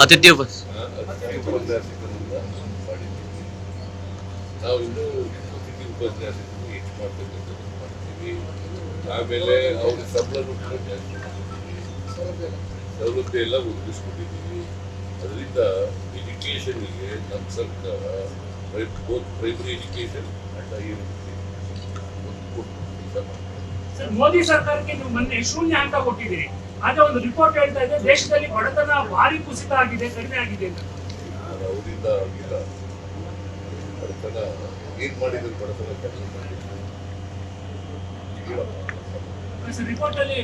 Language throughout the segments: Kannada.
ಅತಿಥಿ ಬಸ್ ಉಪನ್ಯಾಸಕರನ್ನ ಮಾಡಿದ್ದೀವಿ. ನಾವು ಇನ್ನೂ ಅತಿಥಿ ಉಪನ್ಯಾಸಕರು ಹೆಚ್ಚು ಮಾಡ್ತಕ್ಕಂಥದ್ದು ಮಾಡ್ತೀವಿ. ಆಮೇಲೆ ಅವ್ರ ಸಂಬಳನೂ ಕೂಡ ಜಾಸ್ತಿ ಮಾಡ್ತೀವಿ, ಸೌಲಭ್ಯ ಎಲ್ಲ ಒದಗಿಸ್ಕೊಂಡಿದ್ದೀವಿ. ಅದರಿಂದ ಎಜುಕೇಷನ್ಗೆ ನಮ್ಮ ಸರ್ಕಾರ primary education and higher sir, Modi ಸರ್ಕಾರಕ್ಕೆ ನೀವು ಮೊನ್ನೆ ಶೂನ್ಯ ಅಂತ ಕೊಟ್ಟಿದ್ದೀರಿ. ಆದ್ರೆ ಒಂದು ರಿಪೋರ್ಟ್ ಹೇಳ್ತಾ ಇದೆ ದೇಶದಲ್ಲಿ ಬಡತನ ಭಾರಿ ಕುಸಿತ ಆಗಿದೆ, ಕಡಿಮೆ ಆಗಿದೆ ಅಂತ. ಅವರಿಂದ ಆಗಿಲ್ಲ. ಬಡತನ ಏನ್ ಮಾಡಿದ್ರು, ಬಡತನ ಕಡಿಮೆ ಮಾಡಿದ್ರು ರಿಪೋರ್ಟ್ ಅಲ್ಲಿ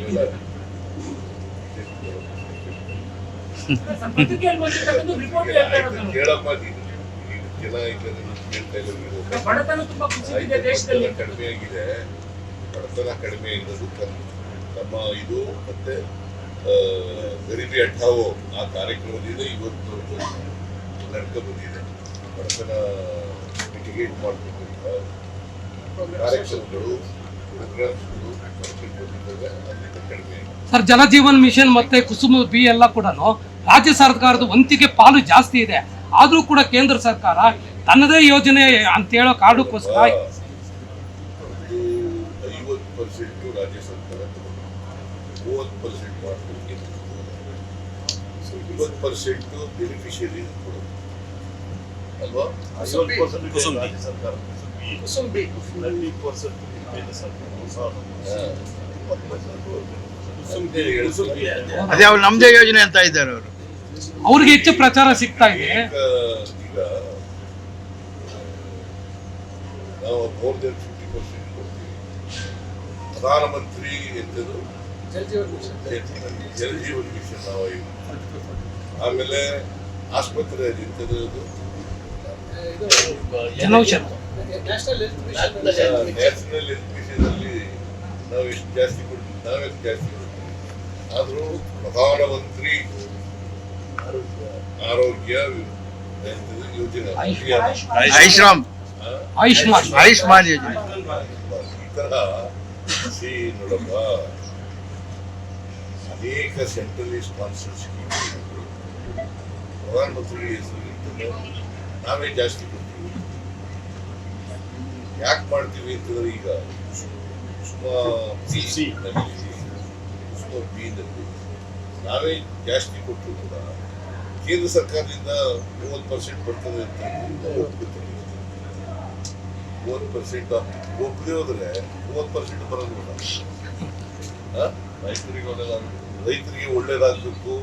ರಿಪೋರ್ಟ್ ಹೇಳ್ತಾ ಇರೋದು ಕೇಳಪ್ಪ. ನೀನು ಜನ ಕೇಳ್ತಾ ಇಲ್ಲ. ಬಡತನ ತುಂಬಾ ಕುಸಿದಿದೆ ದೇಶದಲ್ಲಿ, ಕಡಿಮೆ ಆಗಿದೆ. ಬಡತನ ಕಡಿಮೆ ಇರೋದು ನಮ್ಮ ಇದು ಮತ್ತೆ ಗರೀಬಿ ಹಠಾವೋ ಆ ಕಾರ್ಯಕ್ರಮದಿಂದ ಇವತ್ತು ನಡ್ಕ ಬಂದಿದೆ. ಬಡತನ ಮಿಟಿಗೇಟ್ ಮಾಡತಕ್ಕಂಥ ಕಾರ್ಯಕ್ರಮಗಳು ಪ್ರೋಗ್ರಾಮ್ಸ್ಗಳು ಬಂದಿದ್ದಾವೆ, ಅದರಿಂದ ಕಡಿಮೆ ಆಗಿದೆ. ಸರ್, ಜಲಜೀವನ್ ಮಿಷನ್ ಮತ್ತೆ ಕುಸುಮ ಬಿ ಎಲ್ಲ ಕೂಡ ರಾಜ್ಯ ಸರ್ಕಾರದ ವಂತಿಗೆ ಪಾಲು ಜಾಸ್ತಿ ಇದೆ. ಆದ್ರೂ ಕೂಡ ಕೇಂದ್ರ ಸರ್ಕಾರ ತನ್ನದೇ ಯೋಜನೆ ಅಂತ ಹೇಳೋ ಕಾರಣಕ್ಕೋಸ್ಕರ 50% ರಾಜ್ಯ ಸರ್ಕಾರ 30% ಮಾಡ್ಲಿಕ್ಕೆ 20% ಬೆನಿಫಿಷಿಯರಿ ಕೊಡೋದು ಅಲ್ವಾ? 50% ರಾಜ್ಯ ಸರ್ಕಾರ, 30% ಕೇಂದ್ರ ಸರ್ಕಾರ. ಅದೇ ಅವ್ರು ನಮ್ದೇ ಯೋಜನೆ ಅಂತ ಇದ್ದಾರೆ. ಅವರು ಅವ್ರಿಗೆ ಹೆಚ್ಚು ಪ್ರಚಾರ ಸಿಗ್ತಾ ಇದೆ. ಈಗ ನಾವು ಮೋರ್ ದೆನ್ 50% ಕೊಡ್ತೀವಿ. ಪ್ರಧಾನಮಂತ್ರಿ ಎಂತದ್ದು ಜಲ್ ಜೀವನ್ ಮಿಷನ್ ನಾವು ಆಮೇಲೆ ಆಸ್ಪತ್ರೆ ಎಂತದ್ದು ಜನೌಷಧ, ನ್ಯಾಷನಲ್ ಹೆಲ್ತ್ ಮಿಷನ್ ಅಲ್ಲಿ ನಾವು ಎಷ್ಟು ಜಾಸ್ತಿ ಕೊಡ್ತೀವಿ, ನಾವೆಷ್ಟು ಜಾಸ್ತಿ ಕೊಡ್ತೀವಿ. ಆದರೂ ಪ್ರಧಾನಮಂತ್ರಿ ಆರೋಗ್ಯ ಯೋಜನೆ, ಆಯುಷ್ಮಾನ್ ಯೋಜನೆ ಈ ತರ ನೋಡಪ್ಪ, ಅನೇಕ ಸೆಂಟ್ರಲಿ ಸ್ಪಾನ್ಸರ್ಡ್ ಸ್ಕೀಮ್ ಪ್ರಧಾನಮಂತ್ರಿ ಹೆಸರು ನಾವೇ ಜಾಸ್ತಿ ಕೊಡ್ತೀವಿ. ಯಾಕೆ ಮಾಡ್ತೀವಿ ಅಂತಂದ್ರೆ ಈಗ ಬಿನಲ್ಲಿ ನಾವೇ ಜಾಸ್ತಿ ಕೊಟ್ಟರು ಕೂಡ ಕೇಂದ್ರ ಸರ್ಕಾರದಿಂದ 30% ಬರ್ತದೆ ಅಂತ 30% ಒಬ್ಬರೇ ಹೋದ್ರೆ 30% ಬರೋದಿಲ್ಲ. ರೈತರಿಗೆ ಒಳ್ಳೇದಾಗಬೇಕು,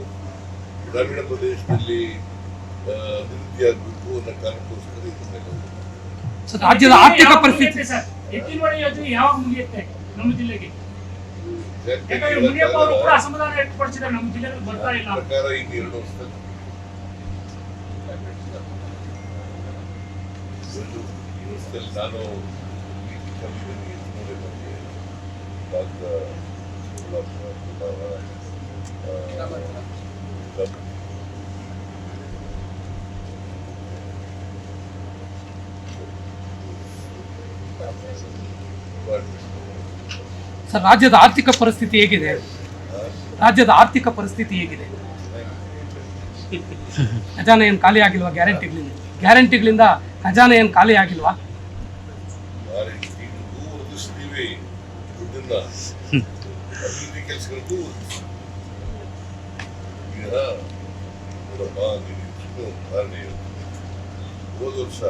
ಗ್ರಾಮೀಣ ಪ್ರದೇಶದಲ್ಲಿ ಅಭಿವೃದ್ಧಿ ಆಗಬೇಕು ಅನ್ನೋ ಕಾರಣಕ್ಕೋಸ್ಕರ ಇದನ್ನೆಲ್ಲ ರಾಜ್ಯದ ಆರ್ಥಿಕ ಪರಿಸ್ಥಿತಿ ಎತ್ತಿನಹೊಳೆ ಯೋಜನೆ ಯಾವಾಗ ಮುಗಿಯುತ್ತೆ ನಮ್ಮ ಜಿಲ್ಲೆಗೆ? ಮುನಿಯಪ್ಪ ಅವರು ಕೂಡ ಅಸಮಾಧಾನ ವ್ಯಕ್ತಪಡಿಸಿದ್ದಾರೆ, ನಮ್ಮ ಜಿಲ್ಲೆಗೆ ಬರ್ತಾ ಇಲ್ಲ. ಸರ್ಕಾರ ಈಗ 2 ವರ್ಷದಲ್ಲಿ ನಾನು ಸರ್, ರಾಜ್ಯದ ಆರ್ಥಿಕ ಪರಿಸ್ಥಿತಿ ಹೇಗಿದೆ? ರಾಜ್ಯದ ಆರ್ಥಿಕ ಪರಿಸ್ಥಿತಿ ಹೇಗಿದೆ? ಖಜಾನೆ ಏನು ಖಾಲಿ ಆಗಿಲ್ವಾ? ಗ್ಯಾರಂಟಿಗಳಿಂದ ಖಜಾನೆ ಏನು ಖಾಲಿ ಆಗಿಲ್ವಾ? ಅಭಿವೃದ್ಧಿ ಕೆಲಸಗಳಿಗೂ ಈಗ ನೋಡಪ್ಪ, ಉದಾಹರಣೆ ಹೋದ ವರ್ಷ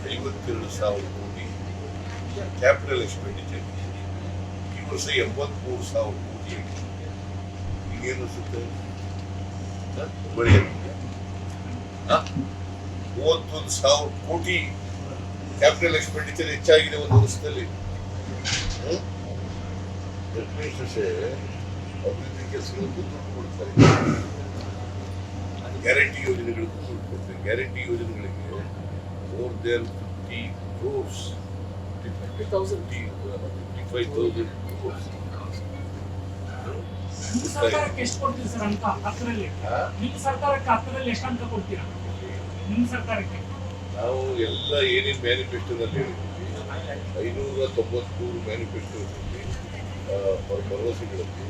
52,000 ಕೋಟಿ ಕ್ಯಾಪಿಟಲ್ ಎಕ್ಸ್ಪೆಂಡಿಚರ್, ಈ ವರ್ಷ 83,000 ಕೋಟಿ. ಈಗೇನು ಅನಿಸುತ್ತೆ? ಬರೀ 31,000 ಕೋಟಿ ಕ್ಯಾಪಿಟಲ್ ಎಕ್ಸ್ಪೆಂಡಿಚರ್ ಹೆಚ್ಚಾಗಿದೆ ಒಂದು ವರ್ಷದಲ್ಲಿ. ಅಭಿವೃದ್ಧಿ ಕೆಲಸಗಳಿಗೂ ದುಡ್ಡು ಕೊಡ್ತಾರೆ, ಗ್ಯಾರಂಟಿ ಯೋಜನೆಗಳಿಗೂ ದುಡ್ಡು ಕೊಡ್ತಾರೆ. ಗ್ಯಾರಂಟಿ ಯೋಜನೆಗಳಿಗೆ more than 50 crores, 55,000 crores. ನಿಮ್ಮ ಸರ್ಕಾರಕ್ಕೆ ಎಷ್ಟು ಕೊಡ್ತೀರಿ ಸರ್ ಅಂತ? 10ರಲ್ಲಿ ನಿಮ್ಮ ಸರ್ಕಾರಕ್ಕೆ 10ರಲ್ಲಿ ಎಷ್ಟು ಅಂತ ಕೊಡ್ತೀರಾ ನಿಮ್ಮ ಸರ್ಕಾರಕ್ಕೆ? ನಾವು ಎಲ್ಲ ಏನೇನು ಮ್ಯಾನಿಫೆಸ್ಟೋನಲ್ಲಿ ಹೇಳಿದ್ವಿ, 593 ಮ್ಯಾನಿಫೆಸ್ಟೋದಲ್ಲಿ ಭರವಸೆಗಳಲ್ಲಿ